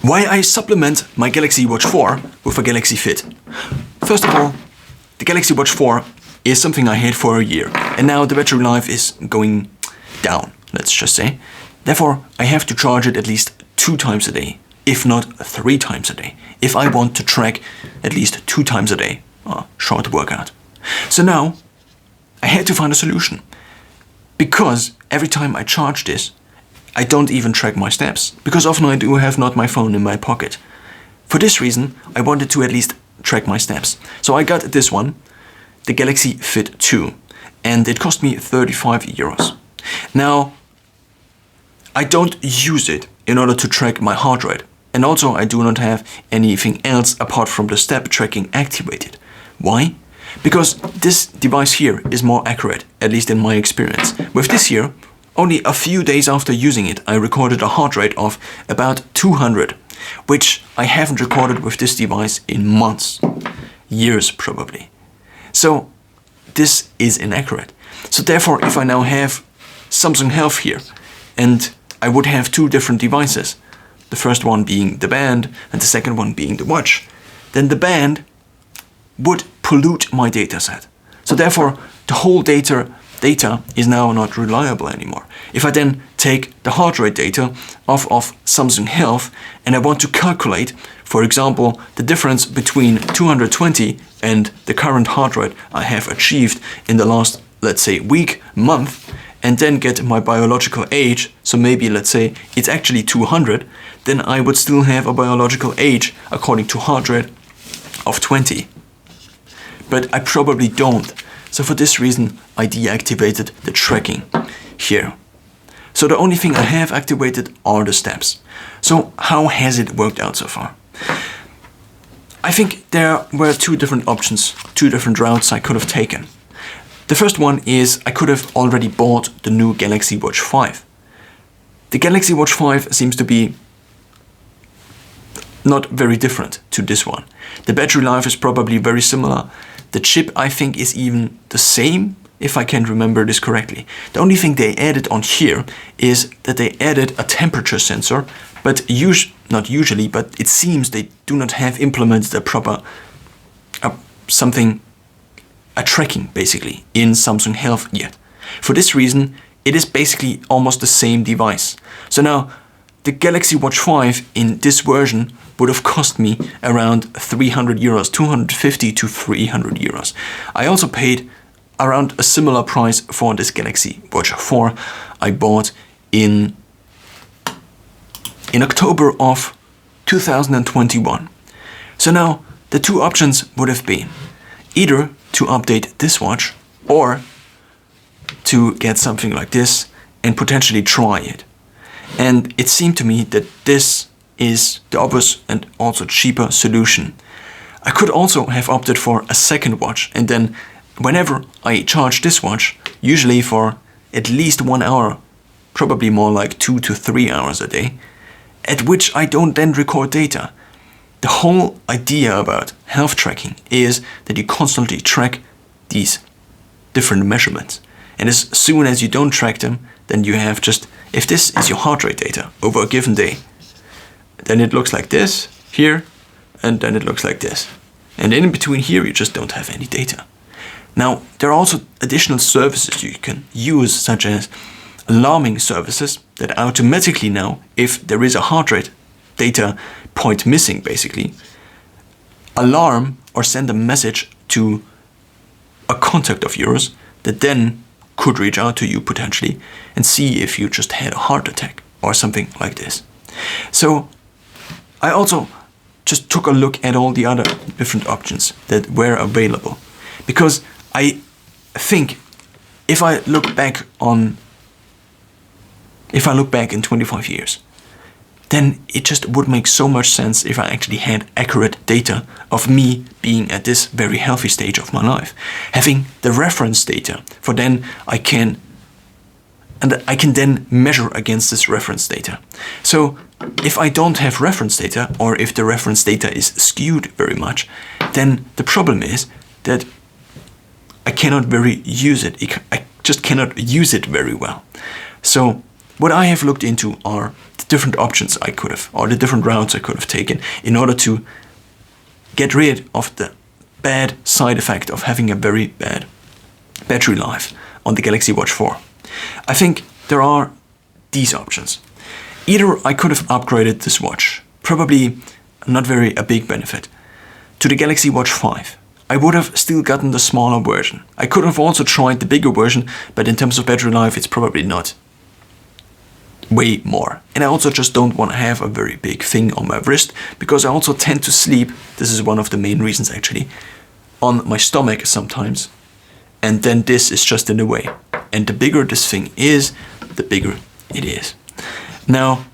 Why I supplement my Galaxy Watch 4 with a Galaxy Fit. First of all, the Galaxy Watch 4 is something I had for a year, and now the battery life is going down, let's just say. Therefore, I have to charge it at least 2 times a day, if not 3 times a day, if I want to track at least 2 times a day, a short workout. So now, I had to find a solution, because every time I charge this, I don't even track my steps, because often I do have not my phone in my pocket. For this reason, I wanted to at least track my steps. So I got this one, the Galaxy Fit 2, and it cost me 35 euros. Now, I don't use it in order to track my heart rate, and also I do not have anything else apart from the step tracking activated. Why? Because this device here is more accurate, at least in my experience. With this here, only a few days after using it, I recorded a heart rate of about 200, which I haven't recorded with this device in months, years probably. So this is inaccurate. So therefore, if I now have Samsung Health here, and I would have 2 different devices, the first one being the band and the second one being the watch, then the band would pollute my data set. So therefore, the whole data is now not reliable anymore. If I then take the heart rate data off of Samsung Health and I want to calculate, for example, the difference between 220 and the current heart rate I have achieved in the last, let's say, week, month, and then get my biological age, so maybe let's say it's actually 200, then I would still have a biological age according to heart rate of 20. But I probably don't. So for this reason, I deactivated the tracking here. So the only thing I have activated are the steps. So how has it worked out so far? I think there were 2 different options, 2 different routes I could have taken. The first one is I could have already bought the new Galaxy Watch 5. The Galaxy Watch 5 seems to be not very different to this one. The battery life is probably very similar. The chip, I think, is even the same, if I can remember this correctly. The only thing they added on here is that they added a temperature sensor, but not usually, but it seems they do not have implemented a proper a tracking, basically, in Samsung Health yet. For this reason, it is basically almost the same device. So now, the Galaxy Watch 5 in this version would have cost me around 300 euros, 250 to 300 euros. I also paid around a similar price for this Galaxy Watch 4 I bought in October of 2021. So now, the 2 options would have been either to update this watch or to get something like this and potentially try it. And it seemed to me that this is the obvious and also cheaper solution. I could also have opted for a second watch, and then whenever I charge this watch, usually for at least 1 hour, probably more like 2 to 3 hours a day, at which I don't then record data. The whole idea about health tracking is that you constantly track these different measurements. And as soon as you don't track them, then you have just, if this is your heart rate data over a given day, then it looks like this here, and then it looks like this. And in between here, you just don't have any data. Now, there are also additional services you can use, such as alarming services that automatically know if there is a heart rate data point missing, basically, alarm or send a message to a contact of yours that then could reach out to you potentially and see if you just had a heart attack or something like this. So I also just took a look at all the other different options that were available, because I think if I look back in 25 years, then it just would make so much sense if I actually had accurate data of me being at this very healthy stage of my life. Having the reference data, for then I can then measure against this reference data. So if I don't have reference data, or if the reference data is skewed very much, then the problem is that I cannot use it. I just cannot use it very well. So what I have looked into are the different options I could have, or the different routes I could have taken in order to get rid of the bad side effect of having a very bad battery life on the Galaxy Watch 4. I think there are these options. Either I could have upgraded this watch, probably not very a big benefit, to the Galaxy Watch 5. I would have still gotten the smaller version. I could have also tried the bigger version, but in terms of battery life, it's probably not way more. And I also just don't want to have a very big thing on my wrist, because I also tend to sleep, this is one of the main reasons actually, on my stomach sometimes. And then this is just in the way. And the bigger this thing is, the bigger it is. Now,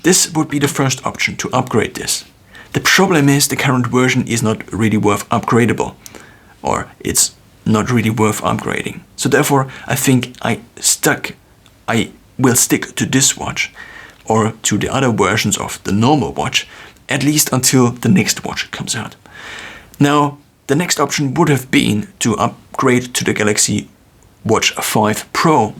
this would be the first option, to upgrade this. The problem is the current version is not really worth upgradable, or it's not really worth upgrading. So therefore, I think I will stick to this watch, or to the other versions of the normal watch, at least until the next watch comes out. Now, the next option would have been to upgrade to the Galaxy Watch 5 Pro,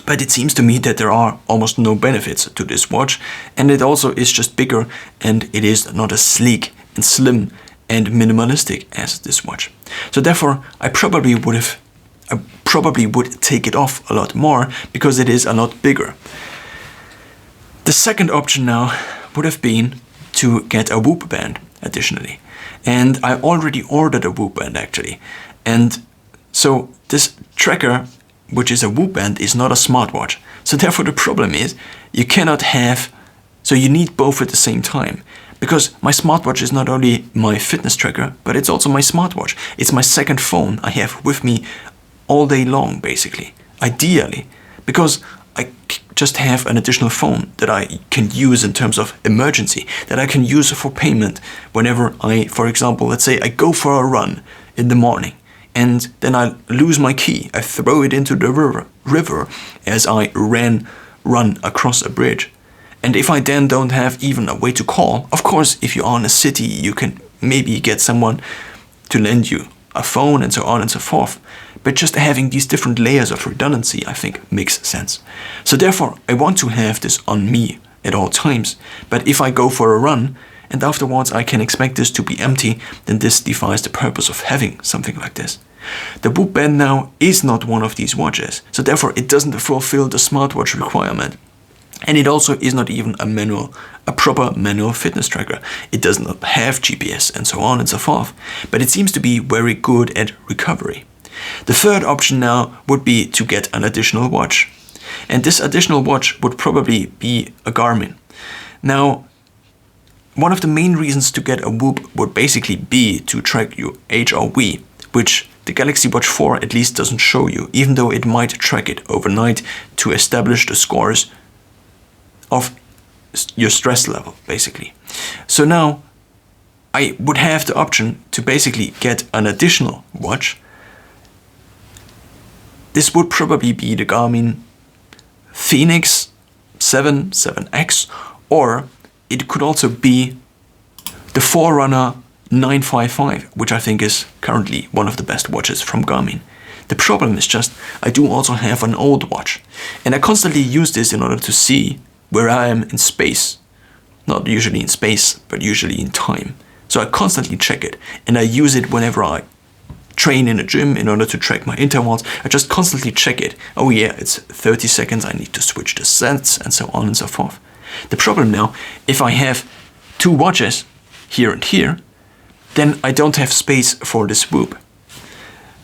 but it seems to me that there are almost no benefits to this watch, and it also is just bigger, and it is not as sleek and slim and minimalistic as this watch. So therefore, I probably would take it off a lot more, because it is a lot bigger. The second option now would have been to get a Whoop band additionally. And I already ordered a Whoop band actually. And so this tracker, which is a Whoop band, is not a smartwatch. So therefore the problem is you cannot have, so you need both at the same time. Because my smartwatch is not only my fitness tracker, but it's also my smartwatch. It's my second phone I have with me all day long, basically, ideally. Because I just have an additional phone that I can use in terms of emergency, that I can use for payment whenever I, for example, let's say I go for a run in the morning, and then I lose my key. I throw it into the river as I run across a bridge. And if I then don't have even a way to call, of course, if you are in a city, you can maybe get someone to lend you a phone and so on and so forth. But just having these different layers of redundancy, I think, makes sense. So therefore, I want to have this on me at all times. But if I go for a run, and afterwards I can expect this to be empty, then this defies the purpose of having something like this. The Whoop band now is not one of these watches, so therefore it doesn't fulfill the smartwatch requirement. And it also is not even a proper manual fitness tracker. It does not have GPS and so on and so forth, but it seems to be very good at recovery. The third option now would be to get an additional watch. And this additional watch would probably be a Garmin. Now, one of the main reasons to get a Whoop would basically be to track your HRV, which the Galaxy Watch 4 at least doesn't show you, even though it might track it overnight to establish the scores of your stress level, basically. So now I would have the option to basically get an additional watch. This would probably be the Garmin Fenix 7X, or it could also be the Forerunner 955, which I think is currently one of the best watches from Garmin. The problem is just, I do also have an old watch, and I constantly use this in order to see where I am in space. Not usually in space, but usually in time. So I constantly check it, and I use it whenever I train in a gym in order to track my intervals. I just constantly check it. Oh yeah, it's 30 seconds, I need to switch the sets, and so on and so forth. The problem now, if I have two watches, here and here, then I don't have space for this Whoop.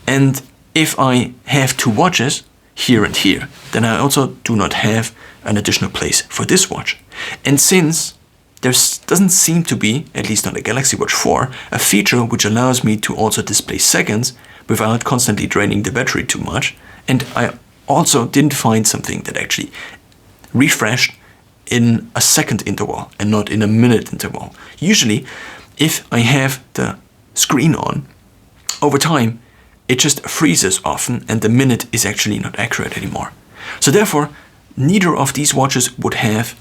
And if I have two watches, here and here, then I also do not have an additional place for this watch. And since there doesn't seem to be, at least on the Galaxy Watch 4, a feature which allows me to also display seconds without constantly draining the battery too much, and I also didn't find something that actually refreshed in a second interval and not in a minute interval. Usually, if I have the screen on, over time, it just freezes often and the minute is actually not accurate anymore. So therefore, neither of these watches would have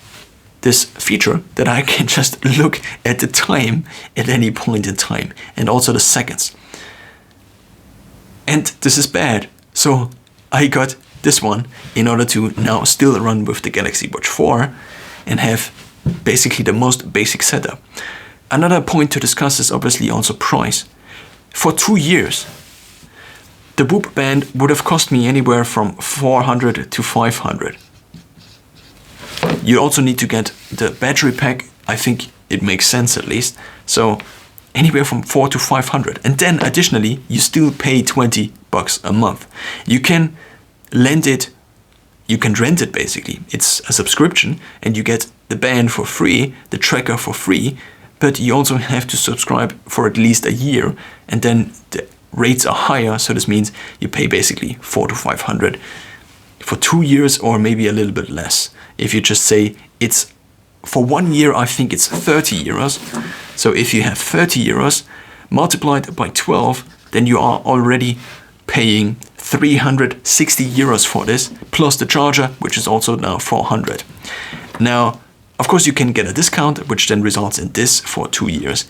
this feature that I can just look at the time at any point in time, and also the seconds. And this is bad. So I got this one in order to now still run with the Galaxy Watch 4 and have basically the most basic setup. Another point to discuss is obviously also price. For 2 years, the Whoop band would have cost me anywhere from 400 to 500. You also need to get the battery pack. I think it makes sense at least. So anywhere from 400 to 500. And then additionally, you still pay $20 a month. You can rent it basically. It's a subscription and you get the band for free, the tracker for free, but you also have to subscribe for at least a year, and then the rates are higher. So this means you pay basically 400 to 500 for 2 years, or maybe a little bit less. If you just say it's for 1 year, I think it's 30 euros. So if you have 30 euros multiplied by 12, then you are already paying 360 euros for this, plus the charger, which is also now 400. Now, of course, you can get a discount, which then results in this for 2 years,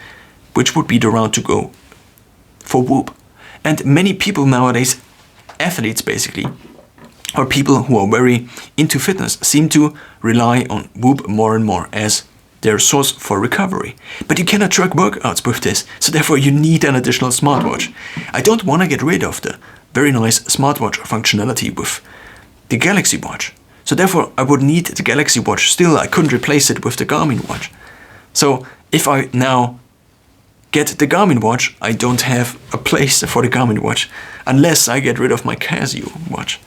which would be the route to go for Whoop. And many people nowadays, athletes basically, or people who are very into fitness, seem to rely on Whoop more and more as their source for recovery. But you cannot track workouts with this, so therefore you need an additional smartwatch. I don't want to get rid of the very nice smartwatch functionality with the Galaxy Watch. So therefore I would need the Galaxy Watch still. I couldn't replace it with the Garmin Watch. So if I now get the Garmin Watch, I don't have a place for the Garmin Watch unless I get rid of my Casio watch.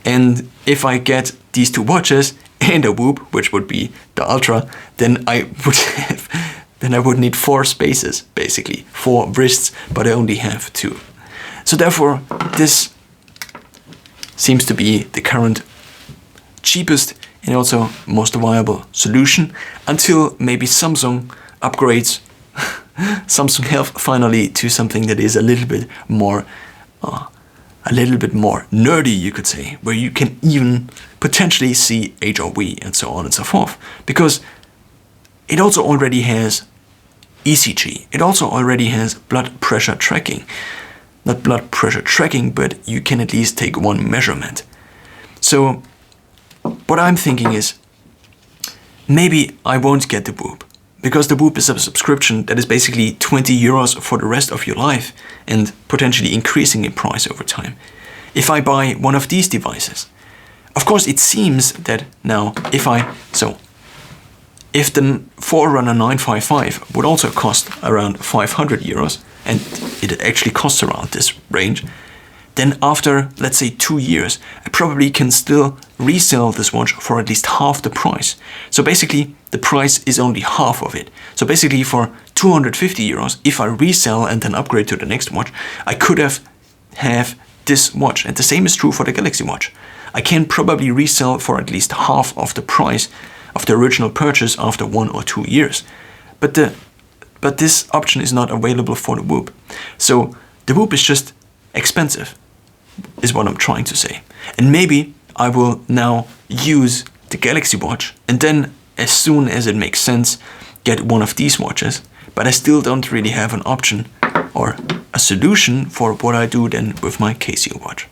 And if I get these two watches and a Whoop, which would be the Ultra, then I would need 4 spaces, basically 4 wrists, but I only have 2. So therefore, this seems to be the current cheapest and also most viable solution suntil maybe Samsung upgrades Samsung Health finally to something that is a little bit more nerdy, you could say, where you can even potentially see HRV and so on and so forth, because it also already has ECG. It also already has blood pressure tracking. Not blood pressure tracking, but you can at least take one measurement. So what I'm thinking is, maybe I won't get the Whoop, because the Whoop is a subscription that is basically 20 euros for the rest of your life and potentially increasing in price over time. If I buy one of these devices, of course it seems that now if the Forerunner 955 would also cost around 500 euros, and it actually costs around this range, then after, let's say, 2 years, I probably can still resell this watch for at least half the price. So basically, the price is only half of it. So basically, for 250 euros, if I resell and then upgrade to the next watch, I could have this watch. And the same is true for the Galaxy Watch. I can probably resell for at least half of the price of the original purchase after 1 or 2 years. But this option is not available for the Whoop. So the Whoop is just expensive, is what I'm trying to say. And maybe I will now use the Galaxy Watch and then, as soon as it makes sense, get one of these watches. But I still don't really have an option or a solution for what I do then with my Casio watch.